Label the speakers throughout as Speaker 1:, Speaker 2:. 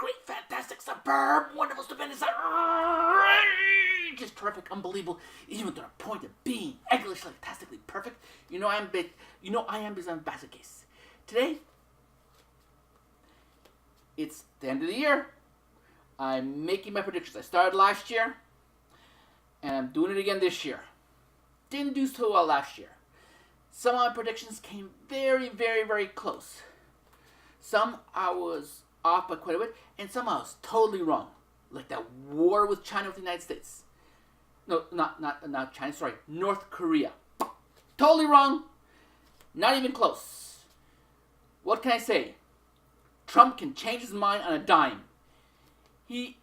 Speaker 1: great, fantastic, superb, wonderful, stupendous, just terrific, unbelievable, even to the point of being English fantastically perfect. You know I am because I'm a basket case. Today, it's the end of the year. I'm making my predictions. I started last year, and I'm doing it again this year. Didn't do so well last year. Some of my predictions came very, very, very close. Some I was off by quite a bit, and some I was totally wrong. Like that war with China with the United States. No, not China, sorry, North Korea. Totally wrong. Not even close. What can I say? Trump can change his mind on a dime. He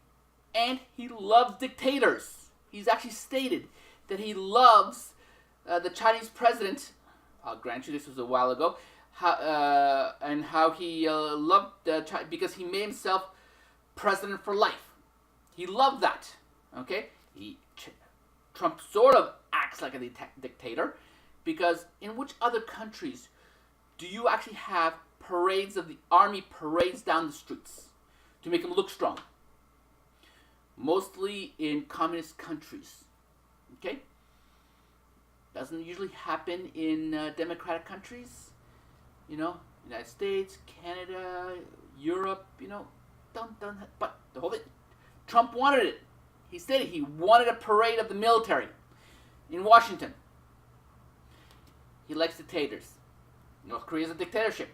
Speaker 1: loves dictators. He's actually stated that he loves the Chinese president. I'll grant you this was a while ago. How he loved China because he made himself president for life. He loved that. Okay, Trump sort of acts like a dictator because in which other countries do you actually have parades of the army parades down the streets to make them look strong? Mostly in communist countries. Okay? Doesn't usually happen in democratic countries. You know, United States, Canada, Europe, you know, but the whole thing, Trump wanted it. He stated he wanted a parade of the military in Washington. He likes dictators. North Korea is a dictatorship.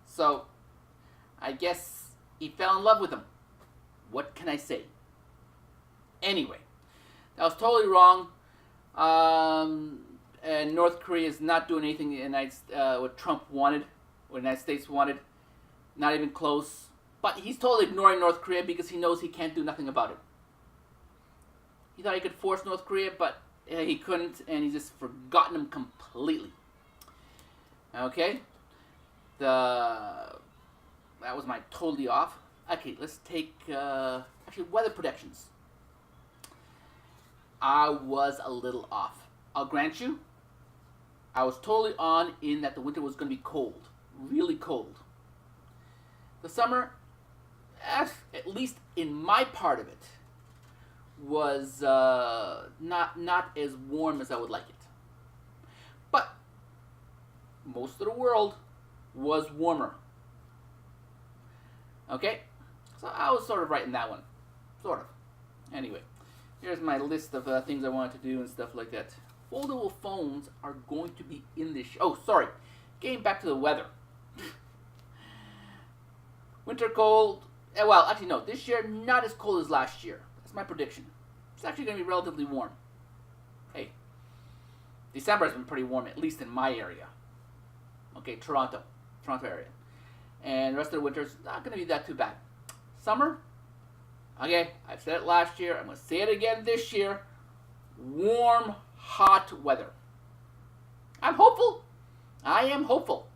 Speaker 1: So, I guess he fell in love with them. What can I say? Anyway, that was totally wrong. And North Korea is not doing anything what Trump wanted, what the United States wanted. Not even close. But he's totally ignoring North Korea because he knows he can't do nothing about it. He thought he could force North Korea, but he couldn't, and he's just forgotten him completely. Okay? That was my totally off. Okay, let's take actually weather predictions. I was a little off. I'll grant you, I was totally on in that the winter was going to be cold. Really cold. The summer, at least in my part of it, was not as warm as I would like it. But most of the world was warmer. Okay? So I was sort of right in that one. Sort of. Anyway, here's my list of things I wanted to do and stuff like that. Foldable phones are going to be in this Oh, sorry. Getting back to the weather. Winter cold. Well, actually, no. This year, not as cold as last year. That's my prediction. It's actually going to be relatively warm. Hey, December has been pretty warm, at least in my area. Okay, Toronto area. And the rest of the winter is not going to be that too bad. Summer, okay, I've said it last year. I'm going to say it again this year. Warm, hot weather. I'm hopeful. I am hopeful.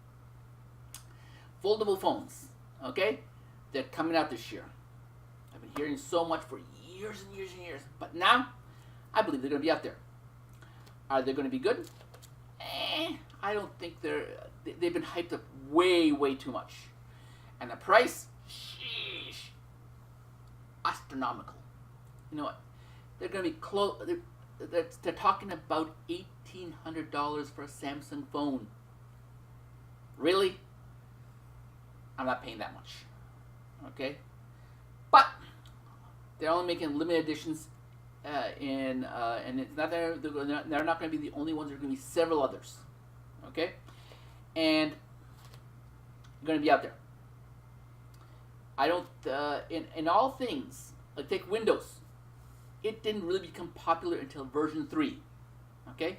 Speaker 1: Foldable phones, okay? They're coming out this year. I've been hearing so much for years and years and years. But now, I believe they're going to be out there. Are they going to be good? I don't think they've been hyped up way, way too much. And the price, sheesh, astronomical. You know what? They're going to be close. They're talking about $1,800 for a Samsung phone. Really? I'm not paying that much. Okay? But they're only making limited editions, and it's not they're not going to be the only ones. There are going to be several others. Okay? And they're going to be out there. I don't in all things, like take Windows. It didn't really become popular until version 3. Okay?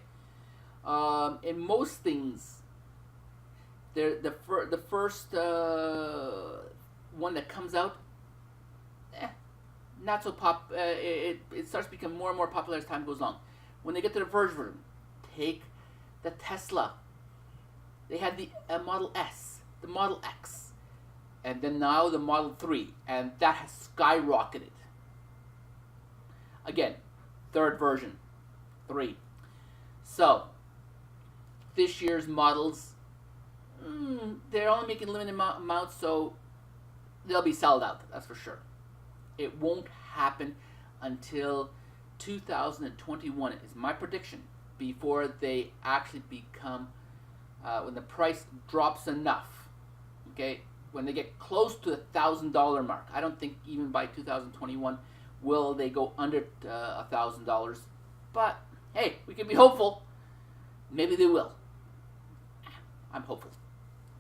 Speaker 1: In most things, the first one that comes out, not so pop. It starts to become more and more popular as time goes on. When they get to the version, take the Tesla. They had the Model S, the Model X, and then now the Model 3, and that has skyrocketed. Again, third version, 3. So, this year's models, they're only making limited amounts, so they'll be sold out. That's for sure. It won't happen until 2021 is my prediction, before they actually become, when the price drops enough, okay, when they get close to the $1,000 mark. I don't think even by 2021 will they go under $1,000, but hey, we can be hopeful. Maybe they will. I'm hopeful,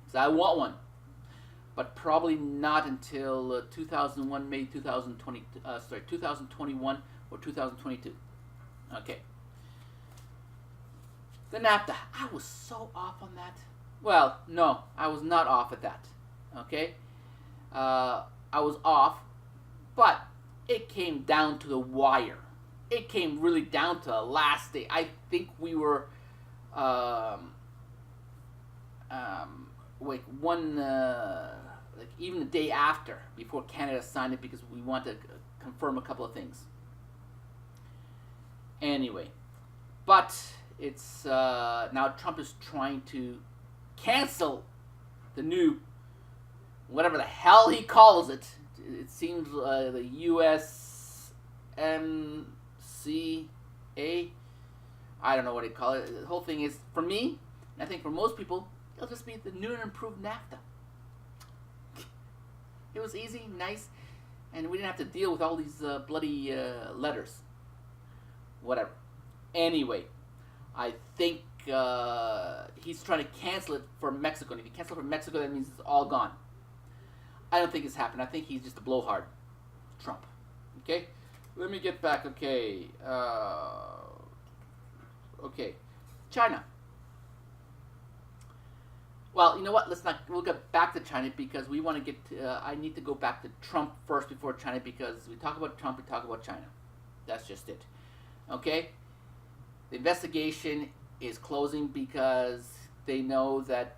Speaker 1: because I want one, but probably not until 2001, maybe 2021 or 2022. Okay. The NAFTA, I was so off on that. Well, no, I was not off at that. Okay, I was off, but it came down to the wire. It came really down to the last day. I think we were, like even the day after, before Canada signed it, because we wanted to confirm a couple of things. Anyway, but it's now Trump is trying to cancel the new, whatever the hell he calls it. It seems the USMCA. I don't know what they call it. The whole thing is, for me, and I think for most people, it'll just be the new and improved NAFTA. It was easy, nice, and we didn't have to deal with all these bloody letters. Whatever. Anyway, I think he's trying to cancel it for Mexico. And if he cancels it for Mexico, that means it's all gone. I don't think it's happened. I think he's just a blowhard, Trump. Okay? Let me get back. Okay. Okay. China. Well, you know what? We'll get back to China, because we want to get to, I need to go back to Trump first before China, because we talk about Trump, we talk about China. That's just it. Okay? The investigation is closing because they know that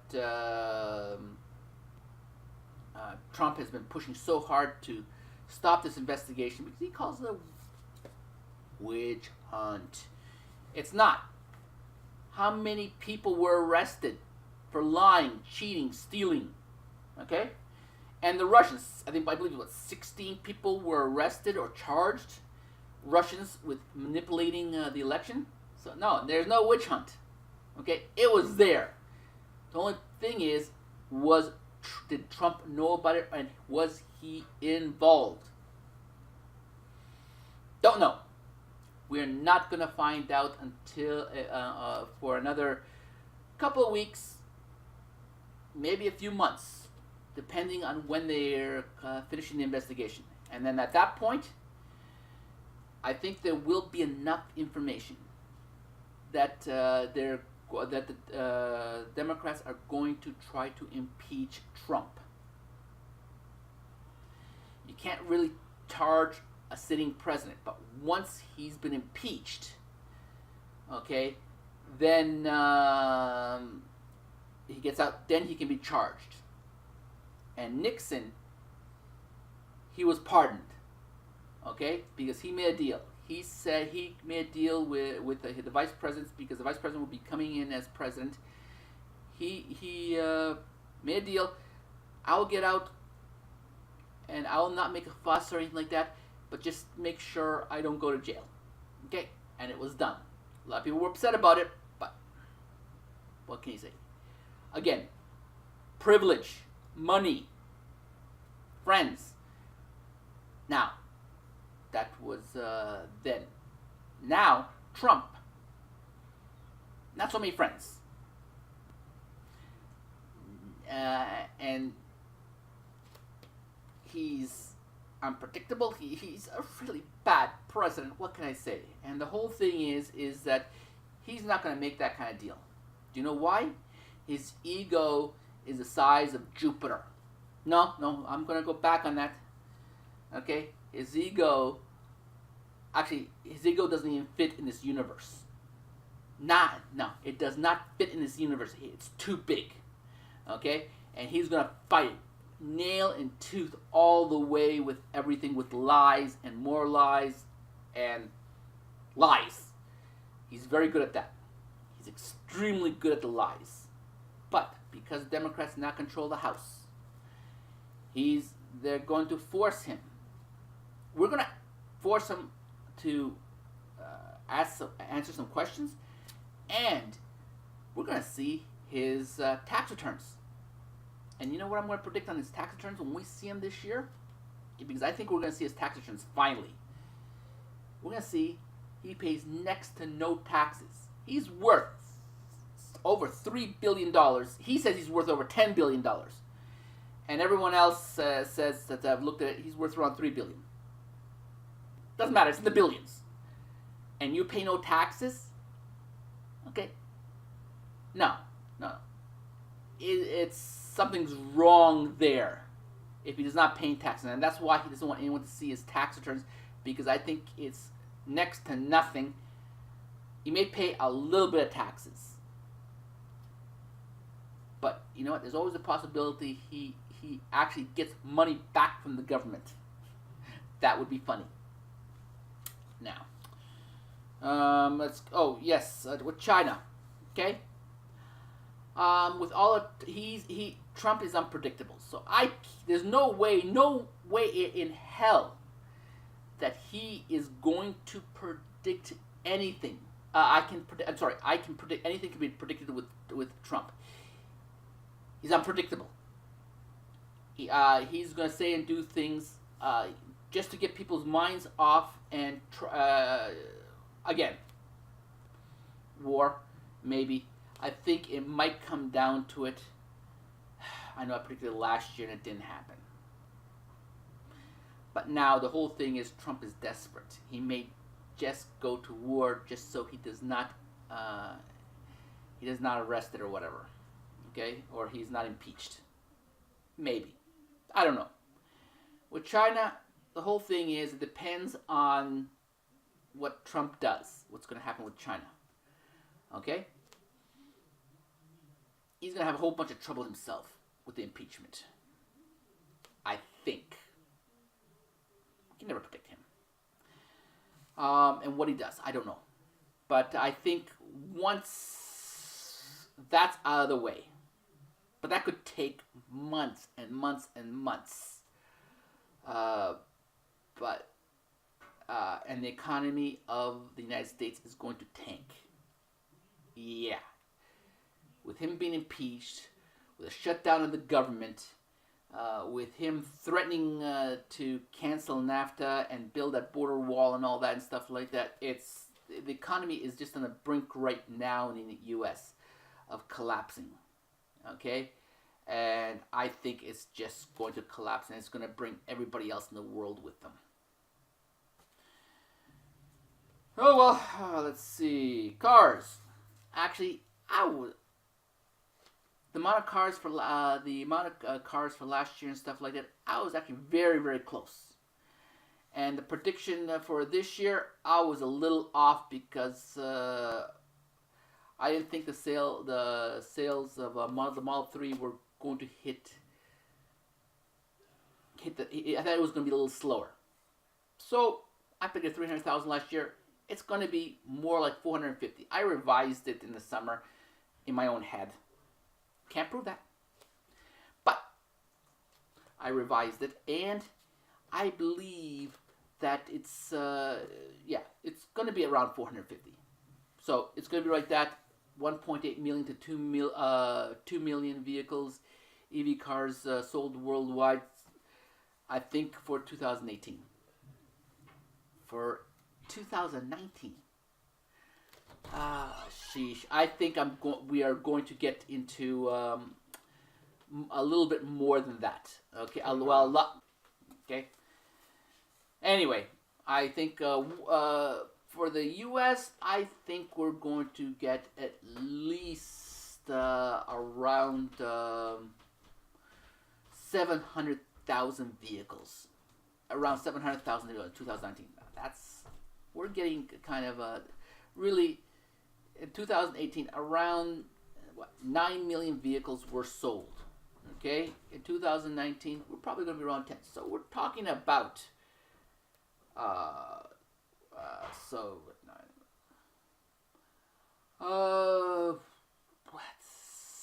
Speaker 1: Trump has been pushing so hard to stop this investigation, because he calls it a witch hunt. It's not. How many people were arrested for lying, cheating, stealing? Okay? And the Russians, I believe 16 people were arrested or charged, Russians, with manipulating the election. So no, there's no witch hunt. Okay? It was there. The only thing is, did Trump know about it, and was he involved? Don't know. We're not going to find out until for another couple of weeks, maybe a few months, depending on when they're finishing the investigation. And then at that point, I think there will be enough information that the Democrats are going to try to impeach Trump. You can't really charge a sitting president, but once he's been impeached, okay, then he gets out, then he can be charged. And Nixon, he was pardoned, okay, because he made a deal. He said he made a deal with the vice presidents, because the vice president will be coming in as president. He made a deal. I'll get out, and I'll not make a fuss or anything like that, but just make sure I don't go to jail. Okay? And it was done. A lot of people were upset about it, but what can you say? Again, privilege, money, friends. Now, that was then. Now, Trump. Not so many friends. And he's unpredictable. He's a really bad president. What can I say? And the whole thing is that he's not going to make that kind of deal. Do you know why? His ego is the size of Jupiter. No, I'm going to go back on that. Okay? His ego doesn't even fit in this universe. No, it does not fit in this universe. It's too big. Okay? And he's going to fight nail and tooth all the way with everything, with lies and more lies and lies. He's very good at that. He's extremely good at the lies. But because Democrats now control the House, he's they're going to force him. We're going to force him to answer some questions, and we're going to see his tax returns. And you know what I'm going to predict on his tax returns when we see him this year? Because I think we're going to see his tax returns finally. We're going to see he pays next to no taxes. He's worth over $3 billion. He says he's worth over $10 billion. And everyone else says that I've looked at it, he's worth around $3 billion. Doesn't matter, it's in the billions. And you pay no taxes? Okay. No. It's something's wrong there if he does not pay taxes. And that's why he doesn't want anyone to see his tax returns, because I think it's next to nothing. He may pay a little bit of taxes. But you know what? There's always a possibility he actually gets money back from the government. That would be funny. Now, with China, okay. With all of Trump is unpredictable. So there's no way in hell that he is going to predict anything. I can predict anything can be predicted with Trump. He's unpredictable. He's going to say and do things just to get people's minds off and again, war, maybe. I think it might come down to it. I know I predicted it last year and it didn't happen. But now the whole thing is Trump is desperate. He may just go to war just so he does not arrested or whatever. Okay? Or he's not impeached. Maybe. I don't know. With China, the whole thing is it depends on what Trump does. What's going to happen with China. Okay? He's going to have a whole bunch of trouble himself with the impeachment. I think. You can never predict him. And what he does, I don't know. But I think once that's out of the way, but that could take months and months and months. And the economy of the United States is going to tank. Yeah. With him being impeached, with a shutdown of the government, with him threatening to cancel NAFTA and build that border wall and all that and stuff like that, the economy is just on the brink right now in the U.S. of collapsing. Okay? And I think it's just going to collapse, and it's going to bring everybody else in the world with them. Oh, well, let's see. Cars. Actually, the amount of cars for last year and stuff like that, I was actually very, very close. And the prediction for this year, I was a little off because I didn't think the sales of the Model 3 were going to hit. I thought it was going to be a little slower. So I predicted 300,000 last year. It's going to be more like 450. I revised it in the summer in my own head. Can't prove that. But I revised it, and I believe that it's going to be around 450. So it's going to be like that, 1.8 million to 2 million vehicles, EV cars sold worldwide, I think, for 2018. For 2019. Sheesh. I think we are going to get into a little bit more than that. Okay. A lot. Okay. Anyway, I think for the U.S., I think we're going to get at least around 700,000 vehicles. Around 700,000 in 2019. We're getting kind of really, in 2018, around 9 million vehicles were sold. Okay? In 2019, we're probably going to be around 10. So we're talking about,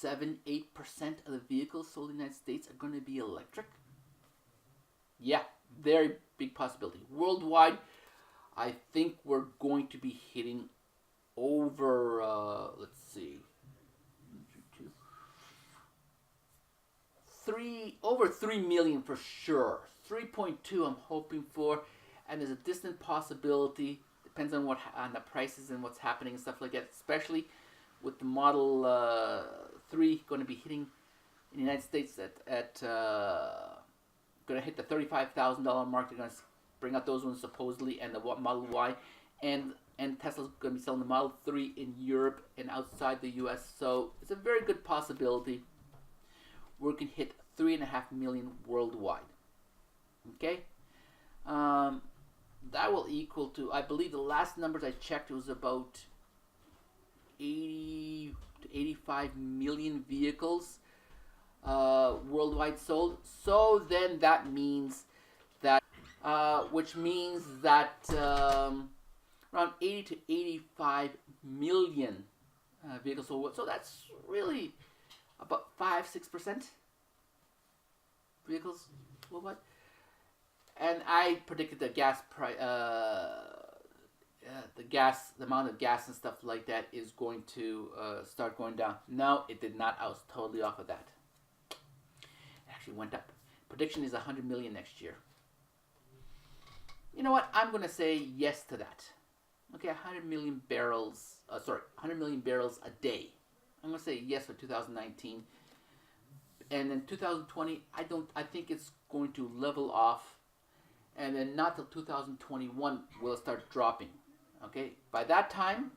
Speaker 1: 7-8% of the vehicles sold in the United States are going to be electric. Yeah, very big possibility. Worldwide, I think we're going to be hitting over, let's see, over 3 million for sure. 3.2 I'm hoping for, and there's a distant possibility, depends on on the prices and what's happening and stuff like that, especially with the Model 3 going to be hitting in the United States at going to hit the $35,000 mark. They're going to bring out those ones supposedly, and the Model Y, and Tesla's going to be selling the Model 3 in Europe and outside the U.S. So it's a very good possibility we can hit 3.5 million worldwide. Okay, that will equal to, I believe the last numbers I checked, it was about 80 to 85 million vehicles worldwide sold. So then that means that, which means that around 80 to 85 million vehicles sold. So that's really about 5-6% vehicles worldwide. And I predicted the gas price, the amount of gas and stuff like that is going to start going down. No, it did not. I was totally off of that. It actually went up. Prediction is 100 million next year. You know what? I'm going to say yes to that. Okay, 100 million barrels. 100 million barrels a day. I'm going to say yes for 2019. And then 2020, I think it's going to level off. And then not till 2021 will it start dropping. Okay, by that time,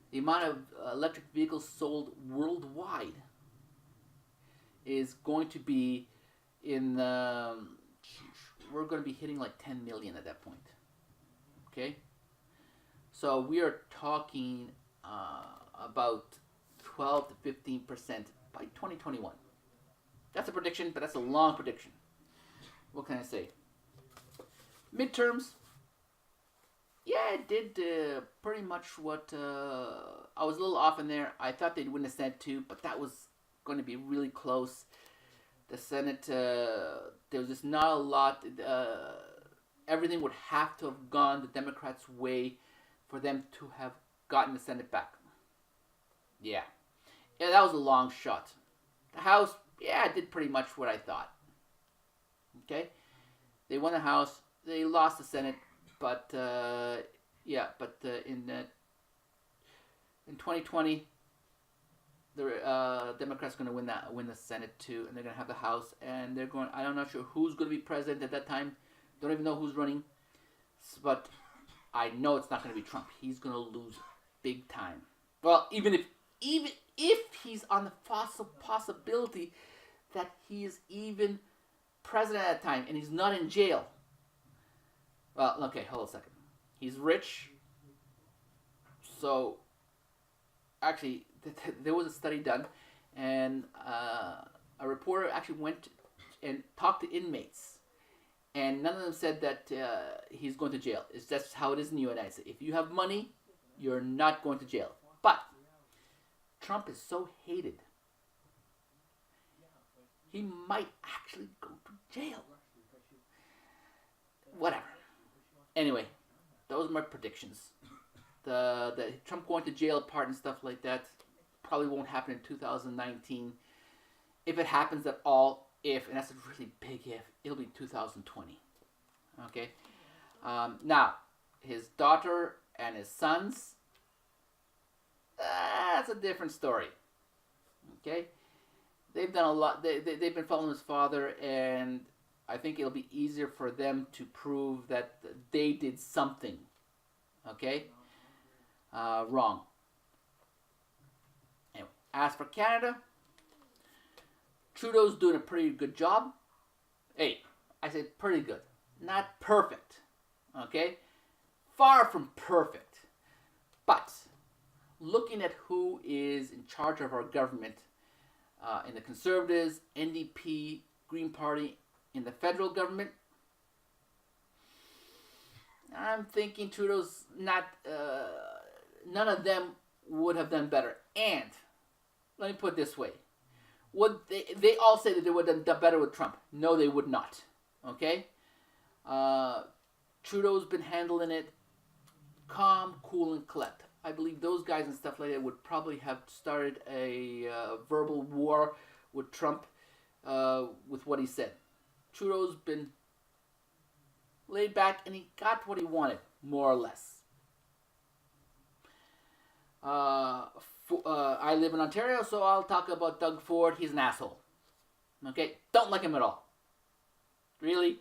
Speaker 1: the amount of electric vehicles sold worldwide is going to be in we're going to be hitting like 10 million at that point. Okay, so we are talking about 12 to 15% by 2021. That's a prediction, but that's a long prediction. What can I say? Midterms, yeah, it did pretty much what I was a little off in there. I thought they'd win the Senate too, but that was going to be really close. The Senate, there was just not a lot. Everything would have to have gone the Democrats' way for them to have gotten the Senate back. Yeah, that was a long shot. The House, yeah, it did pretty much what I thought. Okay, they won the House. They lost the Senate, but in 2020, the Democrats are going to win the Senate too, and they're going to have the House, and they're going. I'm not sure who's going to be president at that time. Don't even know who's running, but I know it's not going to be Trump. He's going to lose big time. Well, even if he's on the possibility that he is even president at that time and he's not in jail. Well, okay, hold on a second. He's rich. So, actually, there was a study done, and a reporter actually went and talked to inmates, and none of them said that he's going to jail. It's just how it is in the United States. If you have money, you're not going to jail. But Trump is so hated, he might actually go to jail. Whatever. Anyway, those are my predictions. The Trump going to jail part and stuff like that probably won't happen in 2019. If it happens at all, and that's a really big if, it'll be 2020. Okay? Now, his daughter and his sons, that's a different story. Okay? They've done a lot. They've been following his father, and I think it'll be easier for them to prove that they did something, okay, wrong. Anyway, as for Canada, Trudeau's doing a pretty good job. Hey, I said pretty good, not perfect, okay? Far from perfect. But looking at who is in charge of our government, in the Conservatives, NDP, Green Party, in the federal government, I'm thinking Trudeau's not, none of them would have done better. And, let me put it this way, would they all say that they would have done better with Trump. No, they would not. Okay? Trudeau's been handling it calm, cool, and collect. I believe those guys and stuff like that would probably have started a verbal war with Trump with what he said. Trudeau's been laid back and he got what he wanted, more or less. I live in Ontario, so I'll talk about Doug Ford. He's an asshole. Okay? Don't like him at all. Really?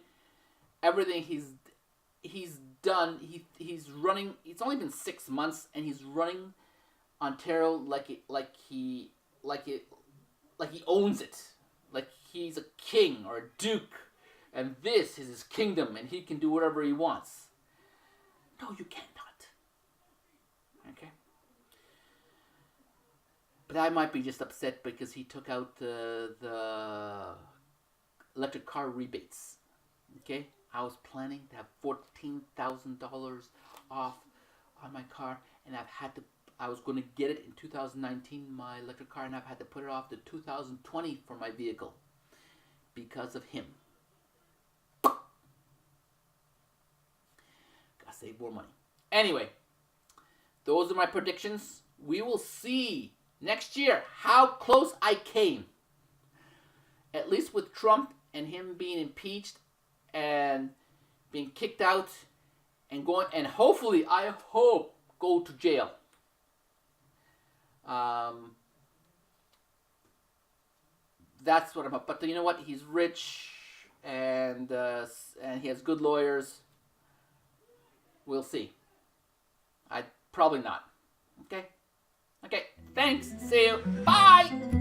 Speaker 1: Everything he's done, he's running. It's only been 6 months, and he's running Ontario like he owns it, like he's a king or a duke, and this is his kingdom, and he can do whatever he wants. No, you cannot. Okay. But I might be just upset because he took out the electric car rebates. Okay. I was planning to have $14,000 off on my car, and I was going to get it in 2019, my electric car, and I've had to put it off to 2020 for my vehicle because of him. Gotta save more money. Anyway, those are my predictions. We will see next year how close I came. At least with Trump and him being impeached and being kicked out and going, and hopefully, I hope, go to jail. That's what I'm about. But you know what? He's rich and he has good lawyers. We'll see. I probably not. Okay. Okay. Thanks. See you. Bye.